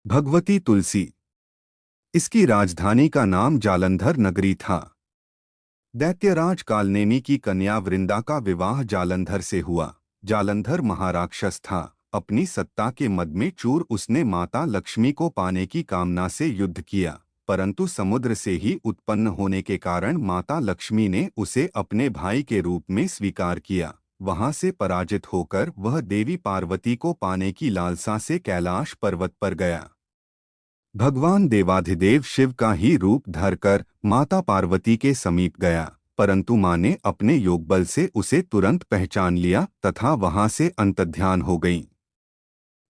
भगवती तुलसी। इसकी राजधानी का नाम जालंधर नगरी था। दैत्यराज कालनेमी की कन्या वृंदा का विवाह जालंधर से हुआ। जालंधर महाराक्षस था। अपनी सत्ता के मद में चूर उसने माता लक्ष्मी को पाने की कामना से युद्ध किया, परंतु समुद्र से ही उत्पन्न होने के कारण माता लक्ष्मी ने उसे अपने भाई के रूप में स्वीकार किया। वहां से पराजित होकर वह देवी पार्वती को पाने की लालसा से कैलाश पर्वत पर गया। भगवान देवाधिदेव शिव का ही रूप धरकर माता पार्वती के समीप गया, परंतु मां ने अपने योगबल से उसे तुरंत पहचान लिया तथा वहां से अंतर्ध्यान हो गईं।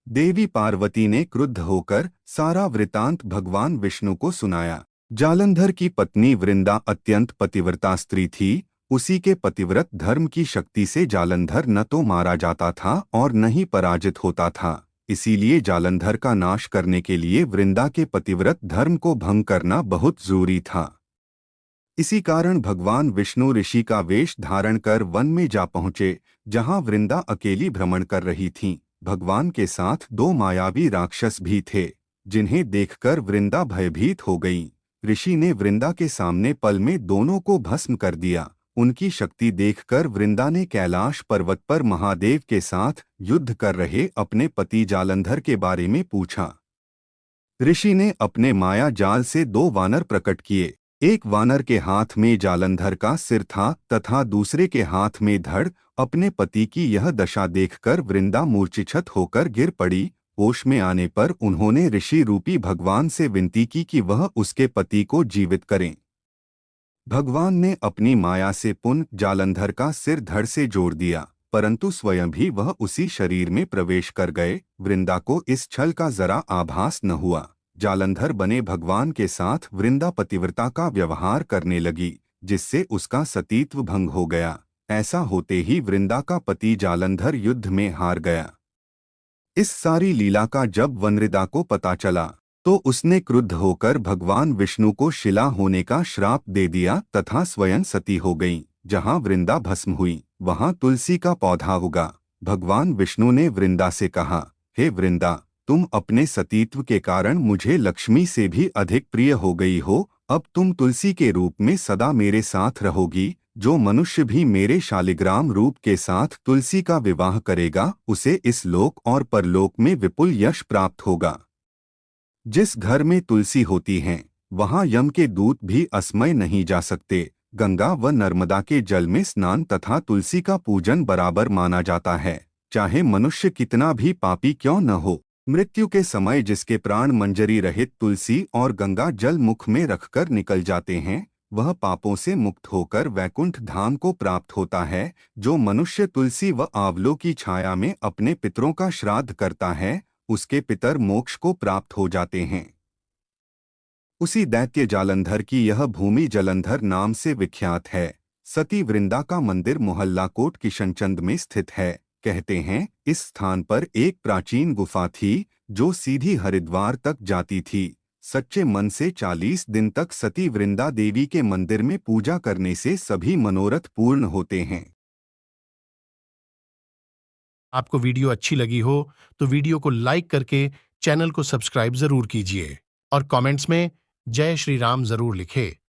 देवी पार्वती ने क्रुद्ध होकर सारा वृतांत भगवान विष्णु को सुनाया। जालंधर की पत्नी वृंदा अत्यंत पतिव्रता स्त्री थी। उसी के पतिव्रत धर्म की शक्ति से जालंधर न तो मारा जाता था और न ही पराजित होता था। इसीलिए जालंधर का नाश करने के लिए वृंदा के पतिव्रत धर्म को भंग करना बहुत जरूरी था। इसी कारण भगवान विष्णु ऋषि का वेश धारण कर वन में जा पहुँचे, जहाँ वृंदा अकेली भ्रमण कर रही थीं। भगवान के साथ दो मायावी राक्षस भी थे, जिन्हें देखकर वृंदा भयभीत हो गई। ऋषि ने वृंदा के सामने पल में दोनों को भस्म कर दिया। उनकी शक्ति देखकर वृंदा ने कैलाश पर्वत पर महादेव के साथ युद्ध कर रहे अपने पति जालंधर के बारे में पूछा। ऋषि ने अपने माया जाल से दो वानर प्रकट किए। एक वानर के हाथ में जालंधर का सिर था तथा दूसरे के हाथ में धड़। अपने पति की यह दशा देखकर वृंदा मूर्छित होकर गिर पड़ी। होश में आने पर उन्होंने ऋषि रूपी भगवान से विनती की कि वह उसके पति को जीवित करें। भगवान ने अपनी माया से पुनः जालंधर का सिर धड़ से जोड़ दिया, परंतु स्वयं भी वह उसी शरीर में प्रवेश कर गए। वृंदा को इस छल का जरा आभास न हुआ। जालंधर बने भगवान के साथ वृंदा पतिव्रता का व्यवहार करने लगी, जिससे उसका सतीत्व भंग हो गया। ऐसा होते ही वृंदा का पति जालंधर युद्ध में हार गया। इस सारी लीला का जब वनृदा को पता चला, तो उसने क्रुद्ध होकर भगवान विष्णु को शिला होने का श्राप दे दिया तथा स्वयं सती हो गई। जहाँ वृंदा भस्म हुई, वहाँ तुलसी का पौधा उगा। भगवान विष्णु ने वृंदा से कहा, हे वृंदा, तुम अपने सतीत्व के कारण मुझे लक्ष्मी से भी अधिक प्रिय हो गई हो। अब तुम तुलसी के रूप में सदा मेरे साथ रहोगी। जो मनुष्य भी मेरे शालिग्राम रूप के साथ तुलसी का विवाह करेगा, उसे इस लोक और परलोक में विपुल यश प्राप्त होगा। जिस घर में तुलसी होती हैं, वहाँ यम के दूत भी अस्मय नहीं जा सकते। गंगा व नर्मदा के जल में स्नान तथा तुलसी का पूजन बराबर माना जाता है, चाहे मनुष्य कितना भी पापी क्यों न हो। मृत्यु के समय जिसके प्राण मंजरी रहित तुलसी और गंगा जल मुख में रखकर निकल जाते हैं, वह पापों से मुक्त होकर वैकुंठ धाम को प्राप्त होता है। जो मनुष्य तुलसी व आंवलों की छाया में अपने पितरों का श्राद्ध करता है, उसके पितर मोक्ष को प्राप्त हो जाते हैं। उसी दैत्य जालंधर की यह भूमि जलंधर नाम से विख्यात है। सती वृंदा का मंदिर मोहल्ला कोट किशनचंद में स्थित है। कहते हैं इस स्थान पर एक प्राचीन गुफा थी, जो सीधी हरिद्वार तक जाती थी। सच्चे मन से 40 दिन तक सती वृंदा देवी के मंदिर में पूजा करने से सभी मनोरथ पूर्ण होते हैं। आपको वीडियो अच्छी लगी हो तो वीडियो को लाइक करके चैनल को सब्सक्राइब जरूर कीजिए और कमेंट्स में जय श्री राम जरूर लिखें।